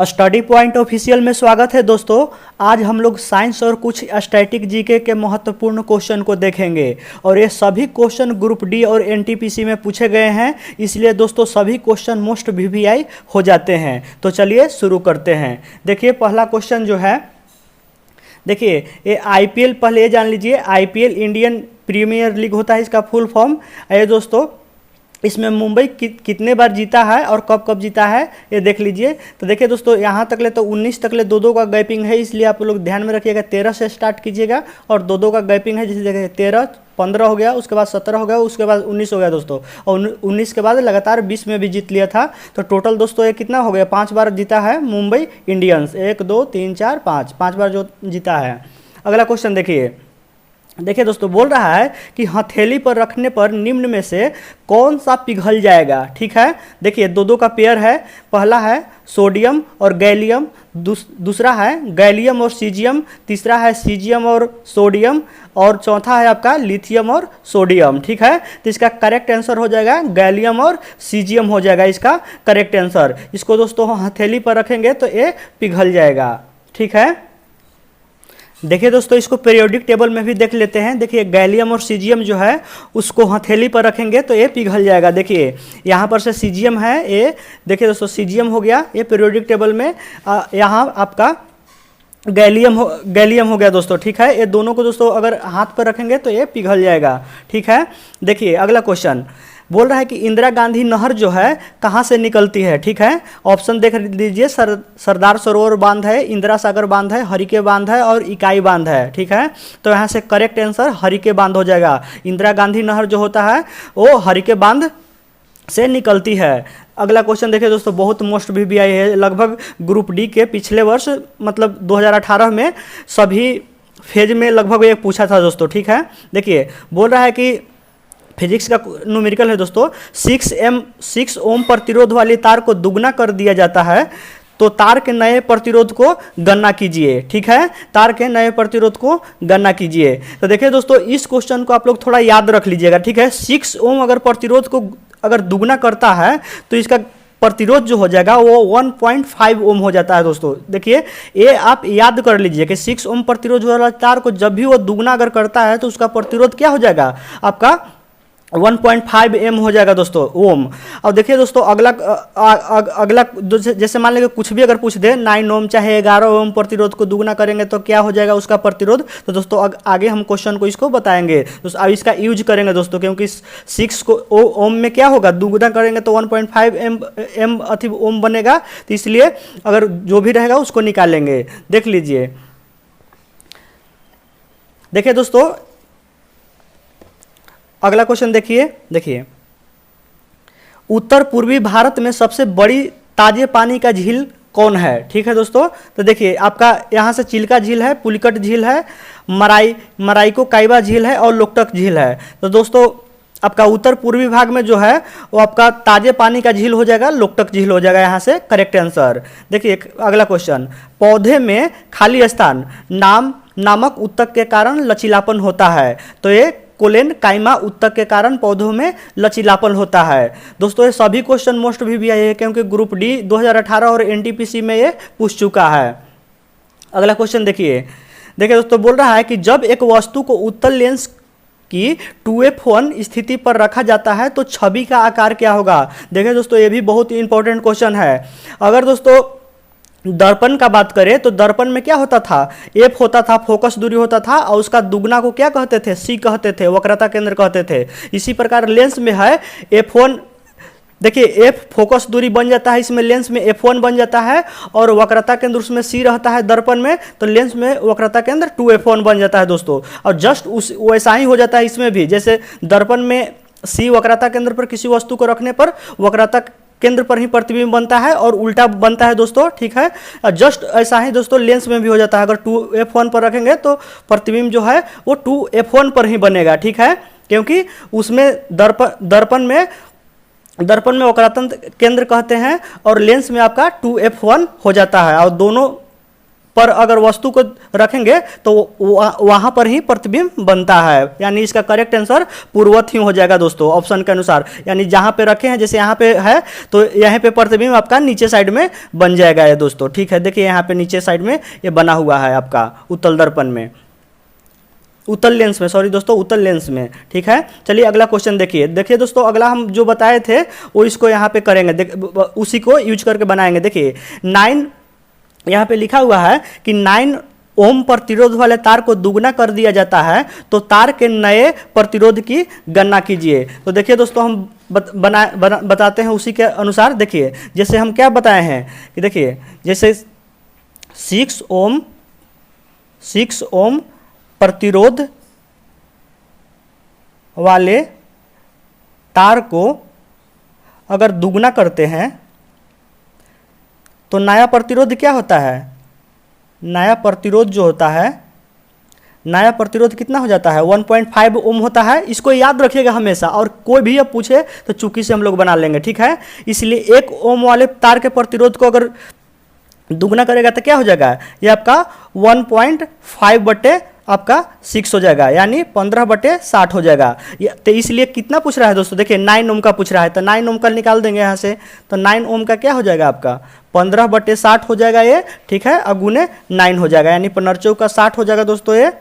Study point official में स्वागत है दोस्तों। आज हम लोग साइंस और कुछ स्टैटिक जीके के महत्वपूर्ण क्वेश्चन को देखेंगे और ये सभी क्वेश्चन ग्रुप डी और एनटीपीसी में पूछे गए हैं, इसलिए दोस्तों सभी क्वेश्चन मोस्ट वीवीआई हो जाते हैं। तो चलिए शुरू करते हैं। देखिए पहला क्वेश्चन जो है, देखिए ये आईपीएल, पहले ये जान लीजिए आईपीएल इंडियन प्रीमियर लीग होता है, इसका फुल फॉर्म। ये दोस्तों इसमें मुंबई कितने बार जीता है और कब कब जीता है ये देख लीजिए। तो देखिए दोस्तों यहाँ तक ले तो 19 तक ले दो का गैपिंग है, इसलिए आप लोग ध्यान में रखिएगा 13 से स्टार्ट कीजिएगा और दो का गैपिंग है। जैसे देखिए 13 15 हो गया, उसके बाद 17 हो गया, उसके बाद 19 हो गया दोस्तों, और 19 के बाद लगातार 20 में भी जीत लिया था। तो टोटल दोस्तों ये कितना हो गया, 5 बार जीता है मुंबई इंडियंस। 1 2 3 4 5 बार जो जीता है। अगला क्वेश्चन देखिए दोस्तों, बोल रहा है कि हथेली पर रखने पर निम्न में से कौन सा पिघल जाएगा। ठीक है, देखिए दो का पेयर है। पहला है सोडियम और गैलियम, दूसरा है गैलियम और सीजियम, तीसरा है सीजियम और सोडियम, और चौथा है आपका लिथियम और सोडियम। ठीक है, तो इसका करेक्ट आंसर हो जाएगा गैलियम और सीजियम हो जाएगा इसका करेक्ट आंसर। इसको दोस्तों हथेली पर रखेंगे तो ये पिघल जाएगा। ठीक है, देखिए दोस्तों इसको पीरियोडिक टेबल में भी देख लेते हैं। देखिए गैलियम और सीजियम जो है उसको हथेली पर रखेंगे तो ये पिघल जाएगा। देखिए यहाँ पर से सीजियम है, ये देखिए दोस्तों सीजियम हो गया ये पीरियोडिक टेबल में। यहाँ आपका गैलियम हो गया दोस्तों। ठीक है, ये दोनों को दोस्तों अगर हाथ पर रखेंगे तो ये पिघल जाएगा। ठीक है, देखिए अगला क्वेश्चन बोल रहा है कि इंदिरा गांधी नहर जो है कहाँ से निकलती है। ठीक है, ऑप्शन देख लीजिए, सरदार सरोवर बांध है, इंदिरा सागर बांध है, हरिके बांध है और इकाई बांध है। ठीक है, तो यहाँ से करेक्ट आंसर हरिके बांध हो जाएगा। इंदिरा गांधी नहर जो होता है वो हरिके बांध से निकलती है। अगला क्वेश्चन देखिए दोस्तों, बहुत मोस्ट वीवीआई है, लगभग ग्रुप डी के पिछले वर्ष मतलब 2018 में सभी फेज में लगभग ये पूछा था दोस्तों। ठीक है, देखिए बोल रहा है कि फिजिक्स का न्यूमेरिकल है दोस्तों, 6 ओम प्रतिरोध वाली तार को दुगना कर दिया जाता है तो तार के नए प्रतिरोध को गणना कीजिए। ठीक है, तार के नए प्रतिरोध को गणना कीजिए। तो देखिए दोस्तों इस क्वेश्चन को आप लोग थोड़ा याद रख लीजिएगा। ठीक है, 6 ओम अगर प्रतिरोध को अगर दुगना करता है तो इसका प्रतिरोध जो हो जाएगा वो 1.5 ओम हो जाता है दोस्तों। देखिए ये आप याद कर लीजिए कि 6 ओम प्रतिरोध वाला तार को जब भी वो दुगना अगर करता है तो उसका प्रतिरोध क्या हो जाएगा, आपका 1.5 एम हो जाएगा दोस्तों, ओम। और देखिए दोस्तों अगला जैसे मान लीजिए कुछ भी अगर पूछ दे 9 ओम चाहे 11 ओम प्रतिरोध को दुगना करेंगे तो क्या हो जाएगा उसका प्रतिरोध। तो दोस्तों आगे हम क्वेश्चन को इसको बताएंगे दोस्तों, अब इसका यूज करेंगे दोस्तों, क्योंकि 6 को ओम में क्या होगा, दुगना करेंगे तो 1.5 एम अति ओम बनेगा। तो इसलिए अगर जो भी रहेगा उसको निकालेंगे। देख लीजिए, देखिए दोस्तों अगला क्वेश्चन देखिए उत्तर पूर्वी भारत में सबसे बड़ी ताजे पानी का झील कौन है। ठीक है दोस्तों, तो देखिए आपका यहाँ से चिल्का झील है, पुलिकट झील है, मराइको काइबा झील है और लोकटक झील है। तो दोस्तों आपका उत्तर पूर्वी भाग में जो है वो आपका ताजे पानी का झील हो जाएगा, लोकटक झील हो जाएगा, यहाँ से करेक्ट आंसर। देखिए अगला क्वेश्चन, पौधे में खाली स्थान नामक उत्तक के कारण लचीलापन होता है तो ये कोलेन काइमा उत्तक के कारण पौधों में लचीलापन होता है। दोस्तों ये सभी क्वेश्चन मोस्ट वीवीआई है क्योंकि ग्रुप डी 2018 और एनटीपीसी में ये पूछ चुका है। अगला क्वेश्चन देखिए दोस्तों, बोल रहा है कि जब एक वस्तु को उत्तल लेंस की 2f1 स्थिति पर रखा जाता है तो छवि का आकार क्या होगा। देखिए दोस्तों ये भी बहुत ही इंपॉर्टेंट क्वेश्चन है। अगर दोस्तों दर्पण का बात करें तो दर्पण में क्या होता था, एफ होता था, फोकस दूरी होता था, और उसका दुगना को क्या कहते थे, सी कहते थे, वक्रता केंद्र कहते थे। इसी प्रकार लेंस में है f1, देखिए एफ फोकस दूरी बन जाता है, इसमें लेंस में f1 बन जाता है, और वक्रता केंद्र उसमें सी रहता है दर्पण में, तो लेंस में वक्रता केंद्र 2f1 बन जाता है दोस्तों। और जस्ट उस वैसा ही हो जाता है इसमें भी, जैसे दर्पण में सी वक्रता केंद्र पर किसी वस्तु को रखने पर वक्रता केंद्र पर ही प्रतिबिंब बनता है और उल्टा बनता है दोस्तों। ठीक है, जस्ट ऐसा ही दोस्तों लेंस में भी हो जाता है, अगर 2f1 पर रखेंगे तो प्रतिबिंब जो है वो 2f1 पर ही बनेगा। ठीक है, क्योंकि उसमें दर्पण में वक्रता केंद्र कहते हैं और लेंस में आपका 2f1 हो जाता है, और दोनों पर अगर वस्तु को रखेंगे तो वहां पर ही प्रतिबिंब बनता है, यानी इसका करेक्ट आंसर पूर्ववत ही हो जाएगा दोस्तों ऑप्शन के अनुसार। यानी जहां पे रखे हैं, जैसे यहाँ पे है तो यहाँ पे प्रतिबिंब आपका नीचे साइड में बन जाएगा ये दोस्तों, ठीक है। देखिए यहाँ पे नीचे साइड में ये बना हुआ है आपका उत्तल दर्पण में, उत्तल लेंस में, सॉरी दोस्तों उत्तल लेंस में, ठीक है। चलिए अगला क्वेश्चन देखिए। देखिए दोस्तों अगला हम जो बताए थे वो इसको यहाँ पे करेंगे, उसी को यूज करके बनाएंगे। देखिए 9 यहाँ पे लिखा हुआ है कि 9 ओम प्रतिरोध वाले तार को दुगना कर दिया जाता है तो तार के नए प्रतिरोध की गणना कीजिए। तो देखिए दोस्तों हम बताते हैं उसी के अनुसार। देखिए जैसे हम क्या बताए हैं कि देखिए जैसे 6 ओम प्रतिरोध वाले तार को अगर दुगना करते हैं तो नया प्रतिरोध क्या होता है, नया प्रतिरोध जो होता है, नया प्रतिरोध कितना हो जाता है 1.5 ओम होता है। इसको याद रखिएगा हमेशा, और कोई भी अब पूछे तो चुकी से हम लोग बना लेंगे, ठीक है। इसलिए 1 ओम वाले तार के प्रतिरोध को अगर दुगना करेगा तो क्या हो जाएगा, ये आपका 1.5 बटे आपका 6 हो जाएगा, यानी 15/60 हो जाएगा। तो इसलिए कितना पूछ रहा है दोस्तों, देखिए 9 ओम का पूछ रहा है तो 9 ओम का निकाल देंगे यहाँ से, तो 9 ओम का क्या हो जाएगा आपका 15/60 हो जाएगा ये, ठीक है। अगुने 9 हो जाएगा, यानी 15 का 60 हो जाएगा दोस्तों ये।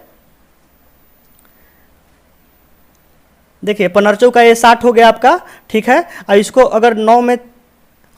देखिए 15 का ये 60 हो गया आपका, ठीक है। और इसको अगर 9 में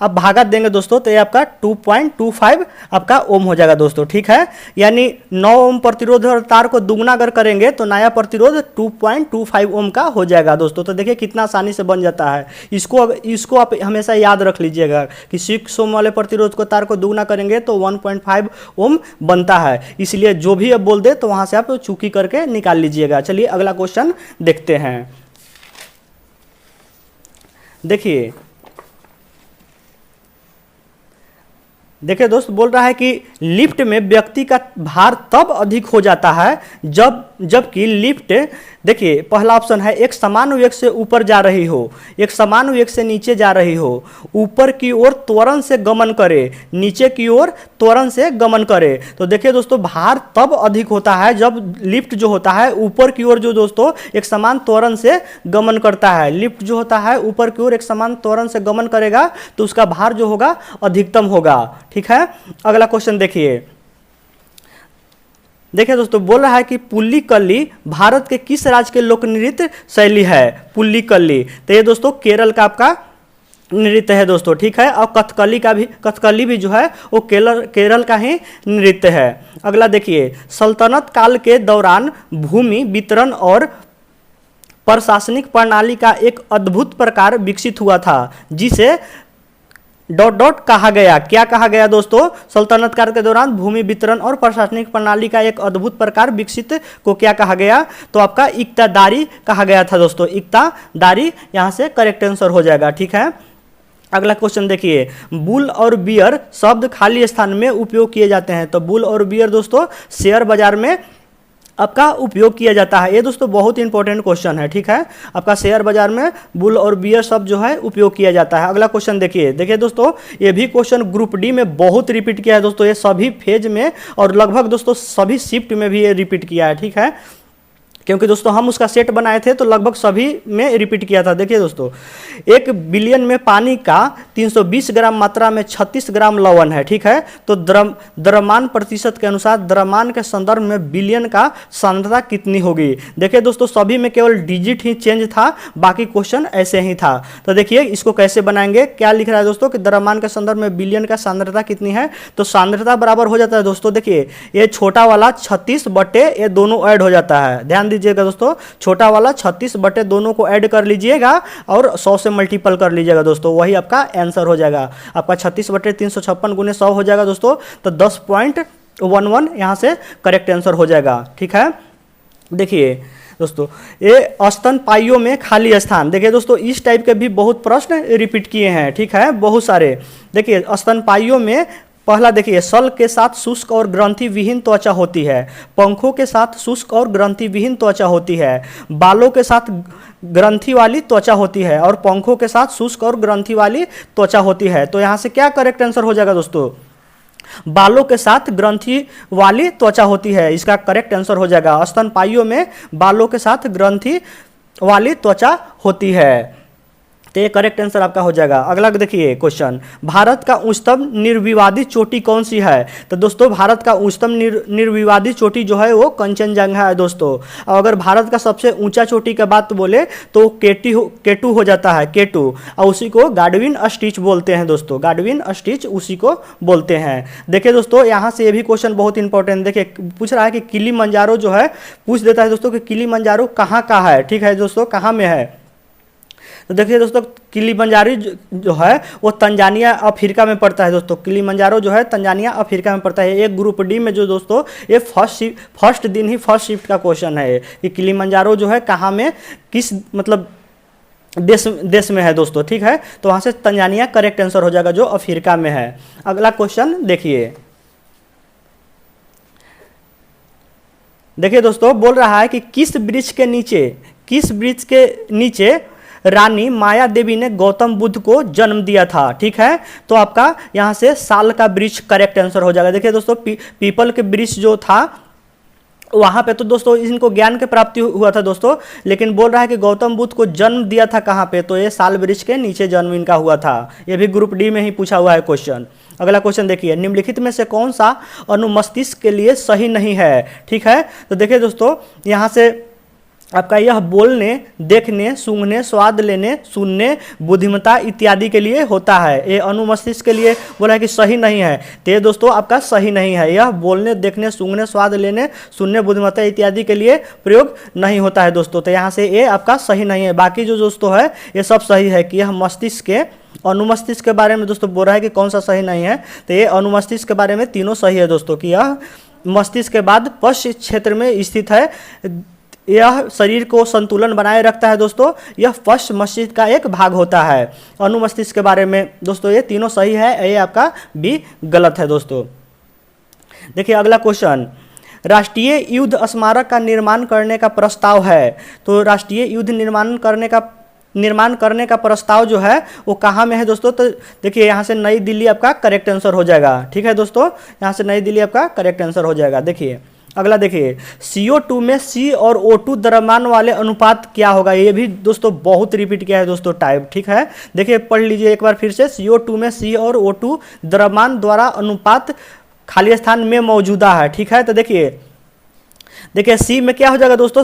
आप भागा देंगे दोस्तों तो ये आपका 2.25 आपका ओम हो जाएगा दोस्तों, ठीक है। यानी 9 ओम प्रतिरोध और तार को दुगना अगर करेंगे तो नया प्रतिरोध 2.25 ओम का हो जाएगा दोस्तों। तो देखिए कितना आसानी से बन जाता है। इसको आप हमेशा याद रख लीजिएगा कि 6 ओम वाले प्रतिरोध को तार को दुगना करेंगे तो 1.5 ओम बनता है। इसलिए जो भी अब बोल दे तो वहां से आप चूकी करके निकाल लीजिएगा। चलिए अगला क्वेश्चन देखते हैं। देखिए दोस्त बोल रहा है कि लिफ्ट में व्यक्ति का भार तब अधिक हो जाता है जबकि लिफ्ट, देखिए पहला ऑप्शन है एक समान वेग से ऊपर जा रही हो, एक समान वेग से नीचे जा रही हो, ऊपर की ओर त्वरण से गमन करे, नीचे की ओर त्वरण से गमन करे। तो देखिए दोस्तों भार तब अधिक होता है जब लिफ्ट जो होता है ऊपर की ओर जो दोस्तों एक समान त्वरण से गमन करता है। लिफ्ट जो होता है ऊपर की ओर एक समान त्वरण से गमन करेगा तो उसका भार जो होगा अधिकतम होगा, ठीक है। अगला क्वेश्चन देखिए दोस्तों बोल रहा है कि पुल्ली कल्ली भारत के किस राज्य के लोक नृत्य शैली है। पुल्ली कल्ली तो ये दोस्तों केरल का आपका नृत्य है दोस्तों, ठीक है। और कथकली भी जो है वो केरल का ही नृत्य है। अगला देखिए सल्तनत काल के दौरान भूमि वितरण और प्रशासनिक प्रणाली का एक अद्भुत प्रकार विकसित हुआ था जिसे ... कहा गया। क्या कहा गया दोस्तों, सल्तनत काल के दौरान भूमि वितरण और प्रशासनिक प्रणाली का एक अद्भुत प्रकार विकसित को क्या कहा गया, तो आपका इक्तादारी कहा गया था दोस्तों। इक्तादारी यहां से करेक्ट आंसर हो जाएगा, ठीक है। अगला क्वेश्चन देखिए बुल और बियर शब्द खाली स्थान में उपयोग किए जाते हैं। तो बुल और बियर दोस्तों शेयर बाजार में आपका उपयोग किया जाता है। ये दोस्तों बहुत इंपॉर्टेंट क्वेश्चन है, ठीक है। आपका शेयर बाजार में बुल और बियर शब्द जो है उपयोग किया जाता है। अगला क्वेश्चन देखिए दोस्तों ये भी क्वेश्चन ग्रुप डी में बहुत रिपीट किया है दोस्तों, ये सभी फेज में और लगभग दोस्तों सभी शिफ्ट में भी ये रिपीट किया है, ठीक है। क्योंकि दोस्तों हम उसका सेट बनाए थे तो लगभग सभी में रिपीट किया था। देखिए दोस्तों 1 बिलियन में पानी का 320 ग्राम मात्रा में 36 ग्राम लवण है, ठीक है। तो द्रव्यमान प्रतिशत के अनुसार द्रव्यमान के संदर्भ में बिलियन का सांद्रता कितनी होगी। देखिए दोस्तों सभी में केवल डिजिट ही चेंज था, बाकी क्वेश्चन ऐसे ही था। तो देखिए इसको कैसे बनाएंगे, क्या लिख रहा है दोस्तों कि द्रव्यमान के संदर्भ में बिलियन का सांद्रता कितनी है। तो सांद्रता बराबर हो जाता है दोस्तों, देखिए ये छोटा वाला 36 बटे ये दोनों ऐड हो जाता है। ध्यान दीजिएगा दोस्तों, छोटा वाला 36 बटे दोनों को ऐड कर लीजिएगा और 100 से मल्टीपल कर लीजिएगा दोस्तों, वही आपका आंसर हो जाएगा। आपका 36 बटे 356 गुने 100 हो जाएगा दोस्तों, तो 10.11 यहां से करेक्ट आंसर हो जाएगा, ठीक है। देखिए दोस्तों ये स्तनपाइयों में खाली स्थान, देखिए दोस्तों इस टाइप के भी बहुत प्रश्न रिपीट किए हैं, ठीक है, बहुत सारे। देखिए स्तनपाइयों में पहला देखिए सल के साथ शुष्क और ग्रंथि विहीन त्वचा होती है, पंखों के साथ शुष्क और ग्रंथि विहीन त्वचा होती है, बालों के साथ ग्रंथि वाली त्वचा होती है और पंखों के साथ शुष्क और ग्रंथि वाली त्वचा होती है। तो यहाँ से क्या करेक्ट आंसर हो जाएगा दोस्तों, बालों के साथ ग्रंथि वाली त्वचा होती है, इसका करेक्ट आंसर हो जाएगा। स्तनपाइयों में बालों के साथ ग्रंथि वाली त्वचा होती है, तो ये करेक्ट आंसर आपका हो जाएगा। अगला देखिए क्वेश्चन, भारत का उच्चतम निर्विवादित चोटी कौन सी है? तो दोस्तों भारत का उच्चतम निर्विवादित चोटी जो है वो कंचनजंगा है दोस्तों। और अगर भारत का सबसे ऊंचा चोटी की बात बोले तो केटू हो जाता है, केटू, और उसी को गाडविन स्टिच बोलते हैं दोस्तों, गाडविन स्टिच उसी को बोलते हैं। देखिए दोस्तों यहाँ से ये भी क्वेश्चन बहुत इंपॉर्टेंट, देखिए पूछ रहा है कि किलिमंजारो जो है, पूछ देता है दोस्तों कि किलिमंजारो कहाँ का है, ठीक है दोस्तों, कहाँ में है? तो देखिए दोस्तों किलिमंजारो जो है वो तंजानिया अफ्रीका में पड़ता है दोस्तों, किलिमंजारो जो है तंजानिया अफ्रीका में पड़ता है। एक ग्रुप डी में जो दोस्तों ये फर्स्ट दिन ही फर्स्ट शिफ्ट का क्वेश्चन है कि किलिमंजारो जो है कहाँ में, किस मतलब देश में है दोस्तों, ठीक है। तो वहाँ से तंजानिया करेक्ट आंसर हो जाएगा जो अफ्रीका में है। अगला क्वेश्चन देखिए, देखिए दोस्तों बोल रहा है कि किस वृक्ष के नीचे रानी माया देवी ने गौतम बुद्ध को जन्म दिया था, ठीक है। तो आपका यहाँ से साल का वृक्ष करेक्ट आंसर हो जाएगा। देखिए दोस्तों पीपल के वृक्ष जो था वहाँ पे तो दोस्तों इनको ज्ञान की प्राप्ति हुआ था दोस्तों, लेकिन बोल रहा है कि गौतम बुद्ध को जन्म दिया था कहाँ पे, तो ये साल वृक्ष के नीचे जन्म इनका हुआ था। ये भी ग्रुप डी में ही पूछा हुआ है क्वेश्चन। अगला क्वेश्चन देखिए, निम्नलिखित में से कौन सा अनुमस्तिष्क के लिए सही नहीं है, ठीक है। तो देखिए दोस्तों यहाँ से आपका यह बोलने, देखने, सूंघने, स्वाद लेने, सुनने, बुद्धिमत्ता इत्यादि के लिए होता है। ये अनुमस्तिष्क के लिए बोला है कि सही नहीं है, तो ये दोस्तों आपका सही नहीं है। यह बोलने, देखने, सूंघने, स्वाद लेने, सुनने, बुद्धिमत्ता इत्यादि के लिए प्रयोग नहीं होता है दोस्तों। तो यहाँ से ये आपका सही नहीं है। बाकी जो दोस्तों है ये सब सही है कि यह मस्तिष्क के, अनुमस्तिष्क के बारे में दोस्तों बोल रहा है कि कौन सा सही नहीं है, तो ये अनुमस्तिष्क के बारे में तीनों सही है दोस्तों, कि यह मस्तिष्क के बाद पश्च क्षेत्र में स्थित है, यह शरीर को संतुलन बनाए रखता है दोस्तों, यह पश्च मस्तिष्क का एक भाग होता है। अनुमस्तिष्क के बारे में दोस्तों ये तीनों सही है, ये आपका बी गलत है दोस्तों। देखिए अगला क्वेश्चन, राष्ट्रीय युद्ध स्मारक का निर्माण करने का प्रस्ताव है। तो राष्ट्रीय युद्ध निर्माण करने का प्रस्ताव जो है वो कहाँ में है दोस्तों? तो देखिए यहाँ से नई दिल्ली आपका करेक्ट आंसर हो जाएगा, ठीक है दोस्तों, यहाँ से नई दिल्ली आपका करेक्ट आंसर हो जाएगा। देखिए अगला देखिए, CO2 में C और O2 द्रव्यमान वाले अनुपात क्या होगा? ये भी दोस्तों बहुत रिपीट किया है दोस्तों टाइप, ठीक है। देखिए पढ़ लीजिए एक बार फिर से, CO2 में C और O2 द्रव्यमान द्वारा अनुपात खाली स्थान में मौजूदा है, ठीक है। तो देखिए C में क्या हो जाएगा दोस्तों,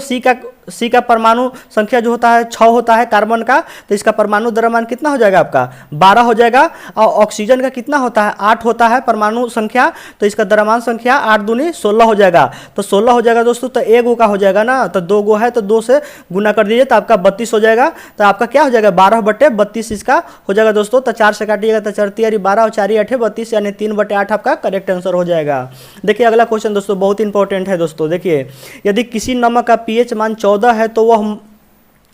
C का परमाणु संख्या जो होता है 6 होता है कार्बन का, तो इसका परमाणु द्रव्यमान कितना हो जाएगा आपका 12 हो जाएगा। और ऑक्सीजन का कितना होता है 8 होता है परमाणु संख्या, तो इसका द्रव्यमान संख्या 8 दूनी 16 हो जाएगा। तो 16 हो जाएगा दोस्तों, तो 1 गो का हो जाएगा ना, तो 2 गो है तो 2 से गुना कर दीजिए तो आपका 32 हो जाएगा। तो आपका क्या हो जाएगा 12/32 इसका हो जाएगा दोस्तों। तो 4 से काटिएगा तो 4 तियारी 12 और 4 8 32, यानी 3/8 आपका करेक्ट आंसर हो जाएगा। देखिए अगला क्वेश्चन दोस्तों बहुत इंपॉर्टेंट है दोस्तों। देखिए यदि किसी नमक का pH मान 14 है तो वह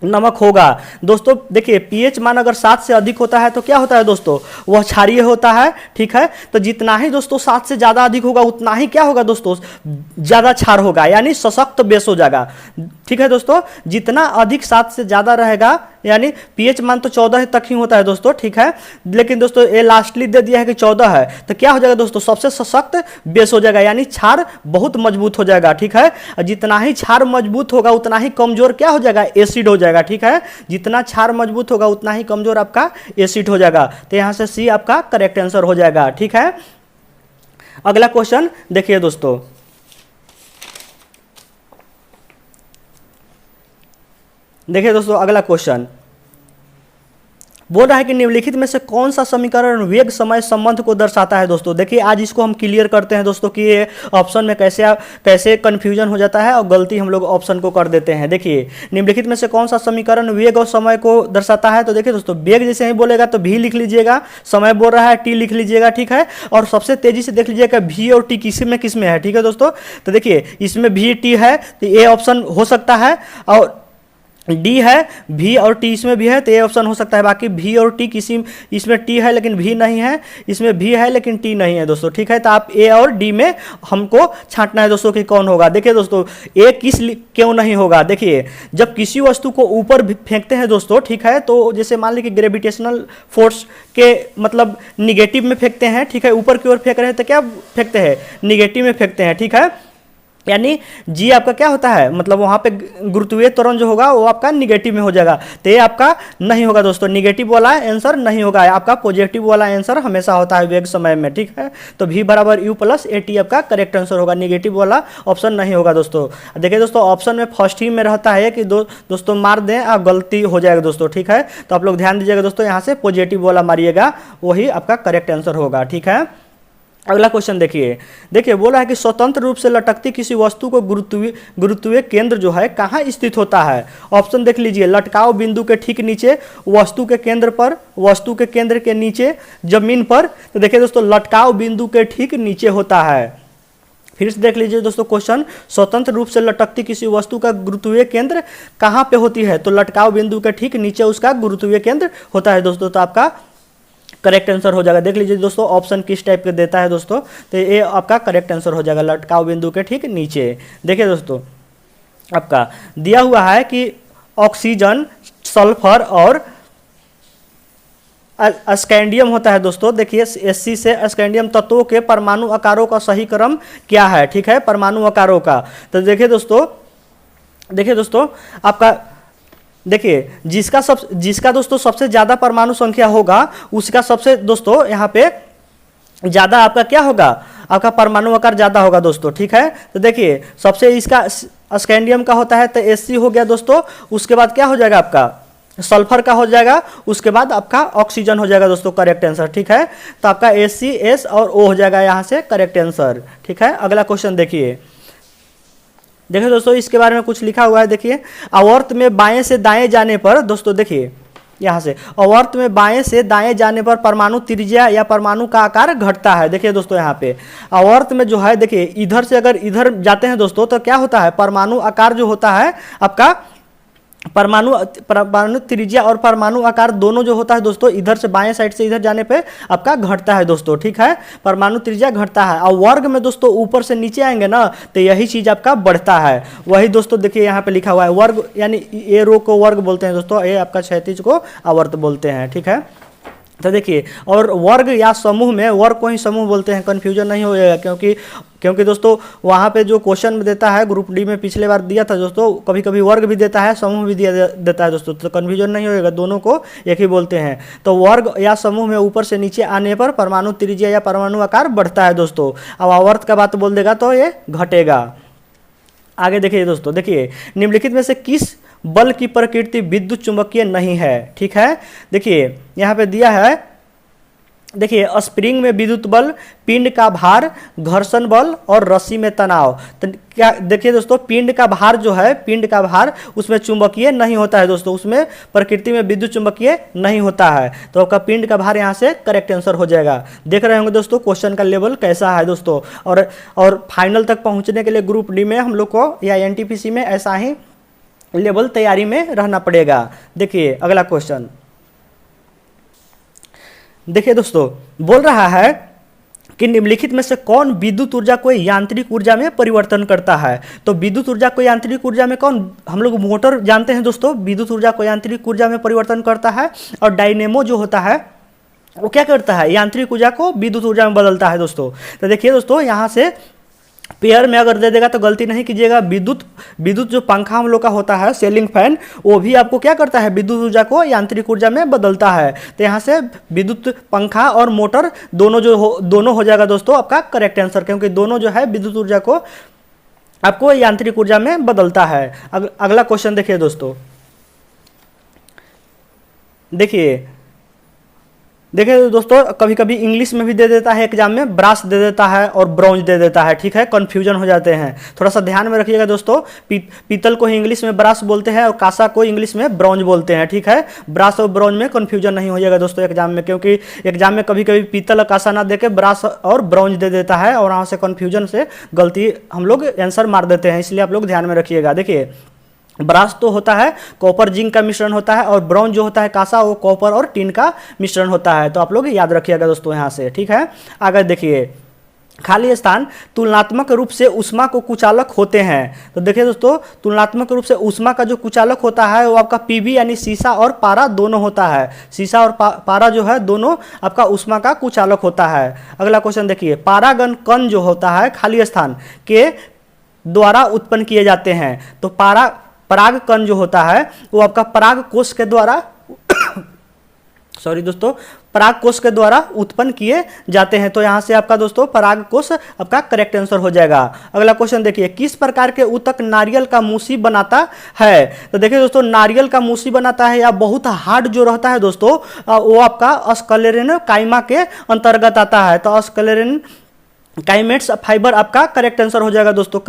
नमक होगा। दोस्तों देखिए pH मान अगर 7 से अधिक होता है तो क्या होता है दोस्तों, वह क्षारीय होता है, ठीक है। तो जितना ही दोस्तों 7 से ज़्यादा अधिक होगा उतना ही क्या होगा दोस्तों, ज़्यादा क्षार होगा, यानी सशक्त बेस हो जाएगा, ठीक है दोस्तों। जितना अधिक 7 से ज़्यादा रहेगा, यानी pH मान तो 14 तक ही होता है दोस्तों, ठीक है। लेकिन दोस्तों ये लास्टली दे दिया है कि 14 है, तो क्या हो जाएगा दोस्तों, सबसे सशक्त बेस हो जाएगा, यानी क्षार बहुत मजबूत हो जाएगा, ठीक है। जितना ही क्षार मजबूत होगा उतना ही कमजोर क्या हो जाएगा, एसिड हो जाएगा, ठीक है। जितना क्षार मजबूत होगा उतना ही कमजोर आपका एसिड हो जाएगा। तो यहाँ से सी आपका करेक्ट आंसर हो जाएगा, ठीक है। अगला क्वेश्चन देखिए दोस्तों, देखिए दोस्तों अगला क्वेश्चन बोल रहा है कि निम्नलिखित में से कौन सा समीकरण वेग समय संबंध को दर्शाता है दोस्तों। देखिए आज इसको हम क्लियर करते हैं दोस्तों कि ये ऑप्शन में कैसे कंफ्यूजन हो जाता है और गलती हम लोग ऑप्शन को कर देते हैं। देखिए निम्नलिखित में से कौन सा समीकरण वेग और समय को दर्शाता है। तो देखिए दोस्तों वेग जैसे ही बोलेगा तो v लिख लीजिएगा, समय बोल रहा है t लिख लीजिएगा, ठीक है। और सबसे तेजी से देख लीजिएगा v और t किस में है, ठीक है दोस्तों। तो देखिए इसमें v t है तो ये ऑप्शन हो सकता है, और डी है, भी और टी इसमें भी है तो ए ऑप्शन हो सकता है। बाकी भी और टी किसी इसमें टी है लेकिन भी नहीं है, इसमें भी है लेकिन टी नहीं है दोस्तों, ठीक है। तो आप ए और डी में हमको छांटना है दोस्तों कि कौन होगा। देखिए दोस्तों ए क्यों नहीं होगा, देखिए जब किसी वस्तु को ऊपर फेंकते हैं दोस्तों, ठीक है, तो जैसे मान लीजिए कि ग्रेविटेशनल फोर्स के मतलब निगेटिव में फेंकते हैं, ठीक है, ऊपर की ओर फेंक रहे हैं तो क्या फेंकते हैं, निगेटिव में फेंकते हैं, ठीक है। यानी जी आपका क्या होता है, मतलब वहाँ पे गुरुत्वीय त्वरण जो होगा वो आपका निगेटिव में हो जाएगा, तो ये आपका नहीं होगा दोस्तों, निगेटिव वाला आंसर नहीं होगा, आपका पॉजिटिव वाला आंसर हमेशा होता है वेग समय में, ठीक है। तो v बराबर u प्लस ए टी आपका करेक्ट आंसर होगा, निगेटिव वाला ऑप्शन नहीं होगा दोस्तों। देखिए दोस्तों ऑप्शन में फर्स्ट ही में रहता है कि दोस्तों मार दें आप गलती हो जाएगा दोस्तों, ठीक है। तो आप लोग ध्यान दीजिएगा दोस्तों, यहाँ से पॉजिटिव वाला मारिएगा, वही आपका करेक्ट आंसर होगा, ठीक है। अगला क्वेश्चन देखिए बोला है कि स्वतंत्र रूप से लटकती किसी वस्तु को गुरुत्वीय केंद्र जो है कहाँ स्थित होता है। ऑप्शन देख लीजिए, लटकाव बिंदु के ठीक नीचे, वस्तु के केंद्र पर, वस्तु के केंद्र के नीचे, जमीन पर। तो देखिए दोस्तों लटकाव बिंदु के ठीक नीचे होता है। फिर से देख लीजिए दोस्तों क्वेश्चन, स्वतंत्र रूप से लटकती किसी वस्तु का गुरुत्वीय केंद्र कहाँ पे होती है, तो लटकाव बिंदु के ठीक नीचे उसका गुरुत्वीय केंद्र होता है दोस्तों। तो आपका करेक्ट आंसर हो जाएगा। देख लीजिए दोस्तों ऑप्शन किस टाइप के देता है दोस्तों, तो ये आपका करेक्ट आंसर हो जाएगा, लटकाव बिंदु के ठीक नीचे। देखिए दोस्तों आपका दिया हुआ है कि ऑक्सीजन, सल्फर और स्कैंडियम होता है दोस्तों। देखिए Sc से स्कैंडियम तत्वों के परमाणु आकारों का सही क्रम क्या है, ठीक है, परमाणु आकारों का। तो देखिए दोस्तों आपका देखिए जिसका दोस्तों सबसे ज़्यादा परमाणु संख्या होगा उसका सबसे दोस्तों यहाँ पे ज़्यादा आपका क्या होगा, आपका परमाणु आकार ज़्यादा होगा दोस्तों, ठीक है। तो देखिए सबसे इसका स्कैंडियम का होता है तो Sc हो गया दोस्तों, उसके बाद क्या हो जाएगा आपका सल्फर का हो जाएगा, उसके बाद आपका ऑक्सीजन हो जाएगा दोस्तों, करेक्ट आंसर, ठीक है। तो आपका Sc, S और O हो जाएगा यहाँ से करेक्ट आंसर, ठीक है। अगला क्वेश्चन देखिए दोस्तों इसके बारे में कुछ लिखा हुआ है। देखिए आवर्त में बाएं से दाएं जाने पर दोस्तों, देखिए यहाँ से आवर्त में बाएं से दाएं जाने पर परमाणु त्रिज्या या परमाणु का आकार घटता है। देखिए दोस्तों यहाँ पे आवर्त में जो है, देखिए इधर से अगर इधर जाते हैं दोस्तों तो क्या होता है, परमाणु आकार जो होता है आपका परमाणु त्रिज्या और परमाणु आकार दोनों जो होता है दोस्तों, इधर से बाएं साइड से इधर जाने पे आपका घटता है दोस्तों, ठीक है, परमाणु त्रिज्या घटता है। और वर्ग में दोस्तों ऊपर से नीचे आएंगे ना तो यही चीज आपका बढ़ता है, वही दोस्तों देखिए यहाँ पे लिखा हुआ है वर्ग, यानी ये रो को वर्ग बोलते हैं दोस्तों, ये आपका क्षैतिज को आवर्त बोलते हैं, ठीक है। तो देखिए और वर्ग या समूह में, वर्ग को ही समूह बोलते हैं, कन्फ्यूजन नहीं होएगा, क्योंकि दोस्तों वहाँ पे जो क्वेश्चन में देता है ग्रुप डी में पिछले बार दिया था दोस्तों, कभी कभी वर्ग भी देता है, समूह भी देता है दोस्तों, तो कन्फ्यूजन नहीं होएगा, दोनों को एक ही बोलते हैं। तो वर्ग या समूह में ऊपर से नीचे आने पर परमाणु त्रिज्या या परमाणु आकार बढ़ता है दोस्तों। अब आवर्त का बात बोल देगा तो ये घटेगा। आगे देखिए दोस्तों, देखिए निम्नलिखित में से किस बल की प्रकृति विद्युत चुंबकीय नहीं है, ठीक है। देखिए यहाँ पे दिया है, देखिए स्प्रिंग में विद्युत बल, पिंड का भार, घर्षण बल और रस्सी में तनाव। तो क्या देखिए दोस्तों पिंड का भार जो है, पिंड का भार उसमें चुंबकीय नहीं होता है दोस्तों, उसमें प्रकृति में विद्युत चुंबकीय नहीं होता है, तो आपका पिंड का भार यहाँ से करेक्ट आंसर हो जाएगा। देख रहे होंगे दोस्तों क्वेश्चन का लेवल कैसा है दोस्तों, और फाइनल तक पहुँचने के लिए ग्रुप डी में हम लोग को या एनटीपीसी में ऐसा ही लेवल तैयारी में रहना पड़ेगा। देखिए अगला क्वेश्चन देखिए दोस्तों, बोल रहा है कि निम्नलिखित में से कौन विद्युत ऊर्जा को यांत्रिक ऊर्जा में परिवर्तन करता है। तो विद्युत ऊर्जा को यांत्रिक ऊर्जा में कौन, हम लोग मोटर जानते हैं दोस्तों, विद्युत ऊर्जा को यांत्रिक ऊर्जा में परिवर्तन करता है, और डायनेमो जो होता है वो क्या करता है, यांत्रिक ऊर्जा को विद्युत ऊर्जा में बदलता है दोस्तों। तो देखिए दोस्तों यहाँ से पेयर में अगर दे देगा तो गलती नहीं कीजिएगा, विद्युत जो पंखा हम लोग का होता है सीलिंग फैन, वो भी आपको क्या करता है, विद्युत ऊर्जा को यांत्रिक ऊर्जा में बदलता है। तो यहाँ से विद्युत पंखा और मोटर दोनों हो जाएगा दोस्तों आपका करेक्ट आंसर, क्योंकि दोनों जो है विद्युत ऊर्जा को आपको यांत्रिक ऊर्जा में बदलता है। अगला क्वेश्चन देखिए दोस्तों, देखिए दोस्तों कभी कभी इंग्लिश में भी दे देता है एग्जाम में, ब्रास दे देता है और ब्रॉन्ज दे देता है, ठीक है, कन्फ्यूजन हो जाते हैं, थोड़ा सा ध्यान में रखिएगा दोस्तों। पीतल को ही इंग्लिश में ब्रास बोलते हैं और कांसा को इंग्लिश में ब्रॉन्ज बोलते हैं, ठीक है। ब्रास और ब्रॉन्ज में कन्फ्यूजन नहीं हो जाएगा दोस्तों एग्जाम में, क्योंकि एग्जाम में कभी कभी पीतल और कांसा ना देके ब्रास और ब्रॉन्ज दे देता है, और वहाँ से कन्फ्यूजन से गलती हम लोग आंसर मार देते हैं, इसलिए आप लोग ध्यान में रखिएगा। देखिए ब्रास तो होता है कॉपर जिंक का मिश्रण होता है, और ब्रॉन्ज जो होता है कांसा वो कॉपर और टिन का मिश्रण होता है। तो आप लोग याद रखिएगा दोस्तों यहाँ से, ठीक है। आगे देखिए, खाली स्थान तुलनात्मक रूप से ऊष्मा को कुचालक होते हैं। तो देखिए दोस्तों, तुलनात्मक रूप से ऊष्मा का जो कुचालक होता है वो आपका पीबी यानी सीसा और पारा दोनों होता है। सीसा और पारा जो है दोनों आपका ऊष्मा का कुचालक होता है। अगला क्वेश्चन देखिए, पारागन कण जो होता है खाली स्थान के द्वारा उत्पन्न किए जाते हैं। तो पराग कण जो होता है वो आपका पराग कोष के द्वारा सॉरी दोस्तों, पराग कोष के द्वारा उत्पन्न किए जाते हैं। तो यहाँ से आपका दोस्तों पराग कोष आपका करेक्ट आंसर हो जाएगा। अगला क्वेश्चन देखिए, किस प्रकार के ऊतक नारियल का मूसी बनाता है। तो देखिए दोस्तों, नारियल का मूसी बनाता है या बहुत हार्ड जो रहता है दोस्तों वो आपका स्क्लेरेन काइमा के अंतर्गत आता है। तो स्क्लेरेन काइमेट्स फाइबर आपका करेक्ट आंसर हो जाएगा दोस्तों।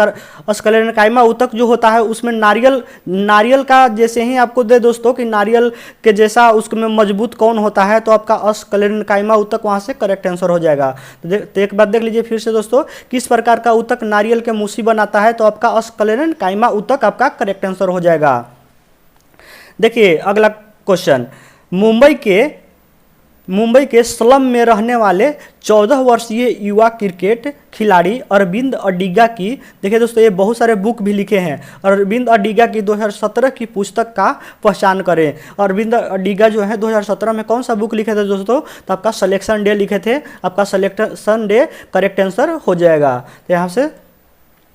स्क्लेरेनकाइमा ऊतक जो होता है उसमें नारियल का जैसे ही आपको दे दोस्तों कि नारियल के जैसा उसमें मजबूत कौन होता है, तो आपका स्क्लेरेनकाइमा ऊतक वहां से करेक्ट आंसर हो जाएगा। तो एक बात देख लीजिए फिर से दोस्तों, किस प्रकार का ऊतक नारियल के मूसी बनाता है, तो आपका स्क्लेरेनकाइमा ऊतक आपका करेक्ट आंसर हो जाएगा। देखिए अगला क्वेश्चन, मुंबई के स्लम में रहने वाले 14 वर्षीय युवा क्रिकेट खिलाड़ी अरविंद अडिगा की, देखिए दोस्तों ये बहुत सारे बुक भी लिखे हैं। अरविंद अडिगा की 2017 की पुस्तक का पहचान करें। अरविंद अडिगा जो है 2017 में कौन सा बुक लिखे थे दोस्तों, तो आपका सिलेक्शन डे लिखे थे। आपका सिलेक्शन डे करेक्ट आंसर हो जाएगा। तो यहाँ से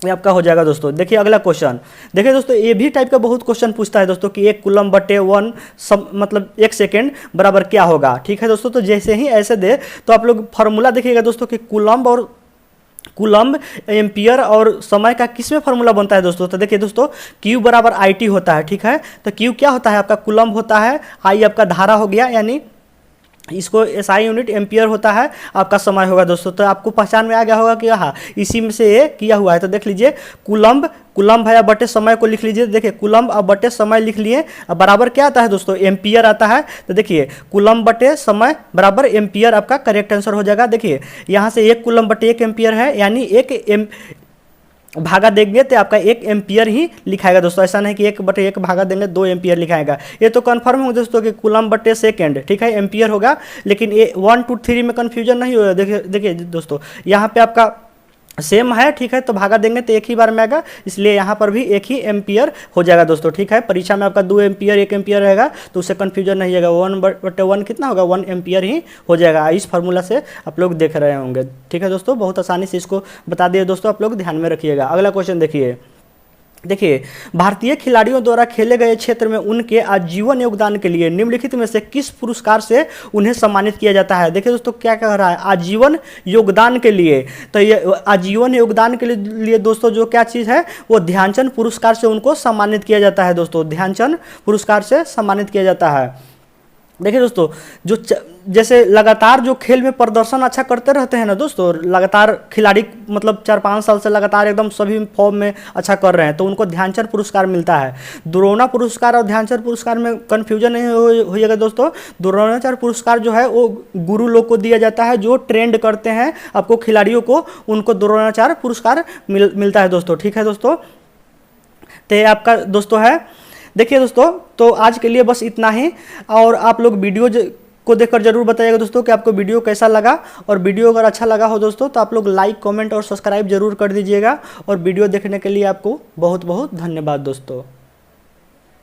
ये आपका हो जाएगा दोस्तों। देखिए अगला क्वेश्चन, देखिए दोस्तों ये भी टाइप का बहुत क्वेश्चन पूछता है दोस्तों कि 1 कूलम बटे 1 मतलब 1 सेकेंड बराबर क्या होगा। ठीक है दोस्तों, तो जैसे ही ऐसे दे तो आप लोग फार्मूला देखिएगा दोस्तों कि कूलम्ब एम्पियर और समय का किस में फार्मूला बनता है दोस्तों। तो देखिए दोस्तों, Q बराबर IT होता है। ठीक है, तो Q क्या होता है आपका कूलम्ब होता है, I आपका धारा हो गया, यानी इसको SI यूनिट एम्पियर होता है, आपका समय होगा दोस्तों। तो आपको पहचान में आ गया होगा कि हाँ इसी में से ये किया हुआ है। तो देख लीजिए कूलम्ब है, बटे समय को लिख लीजिए। देखिए कूलम्ब अब बटे समय लिख लिए, अब बराबर क्या आता है दोस्तों, एम्पियर आता है। तो देखिए कूलम्ब बटे समय बराबर एम्पियर आपका करेक्ट आंसर हो जाएगा। देखिए यहाँ से 1 कूलम्ब बटे 1 एम्पियर है, यानी 1 भागा देंगे तो आपका 1 एम्पियर ही लिखाएगा दोस्तों। ऐसा नहीं कि 1 बटे 1 भागा देंगे 2 एम्पियर लिखाएगा। ये तो कंफर्म हो दोस्तों कि कूलम्ब बटे सेकेंड, ठीक है, एम्पियर होगा। लेकिन ये 1 2 3 में कंफ्यूजन नहीं होगा। देखिए दोस्तों यहाँ पे आपका सेम है, ठीक है, तो भागा देंगे तो एक ही बार में आएगा, इसलिए यहाँ पर भी 1 ही एम्पियर हो जाएगा दोस्तों। ठीक है, परीक्षा में आपका 2 एम्पियर 1 एम्पियर रहेगा तो उससे कंफ्यूजन नहीं होगा। 1 बटे 1 कितना होगा, 1 एम्पियर ही हो जाएगा। इस फार्मूला से आप लोग देख रहे होंगे। ठीक है दोस्तों, बहुत आसानी से इसको बता दिए दोस्तों, आप लोग ध्यान में रखिएगा। अगला क्वेश्चन देखिए भारतीय खिलाड़ियों द्वारा खेले गए क्षेत्र में उनके आजीवन योगदान के लिए निम्नलिखित में से किस पुरस्कार से उन्हें सम्मानित किया जाता है। देखिए दोस्तों क्या कह रहा है, आजीवन योगदान के लिए। तो ये आजीवन योगदान के लिए दोस्तों जो क्या चीज़ है, वो ध्यानचंद पुरस्कार से उनको सम्मानित किया जाता है दोस्तों। ध्यानचंद पुरस्कार से सम्मानित किया जाता है। देखिए दोस्तों, जो जैसे लगातार जो खेल में प्रदर्शन अच्छा करते रहते हैं ना दोस्तों, लगातार खिलाड़ी मतलब 4-5 साल से लगातार एकदम सभी फॉर्म में अच्छा कर रहे हैं, तो उनको ध्यानचंद पुरस्कार मिलता है। द्रोणाचार्य पुरस्कार और ध्यानचंद पुरस्कार में कन्फ्यूजन नहीं होइएगा दोस्तों। द्रोणाचार्य पुरस्कार जो है वो गुरु लोग को दिया जाता है, जो ट्रेंड करते हैं आपको खिलाड़ियों को, उनको द्रोणाचार्य पुरस्कार मिलता है दोस्तों। ठीक है दोस्तों, तो ये आपका दोस्तों है। देखिए दोस्तों, तो आज के लिए बस इतना ही, और आप लोग वीडियो को देखकर जरूर बताइएगा दोस्तों कि आपको वीडियो कैसा लगा। और वीडियो अगर अच्छा लगा हो दोस्तों तो आप लोग लाइक कमेंट और सब्सक्राइब जरूर कर दीजिएगा। और वीडियो देखने के लिए आपको बहुत बहुत धन्यवाद दोस्तों।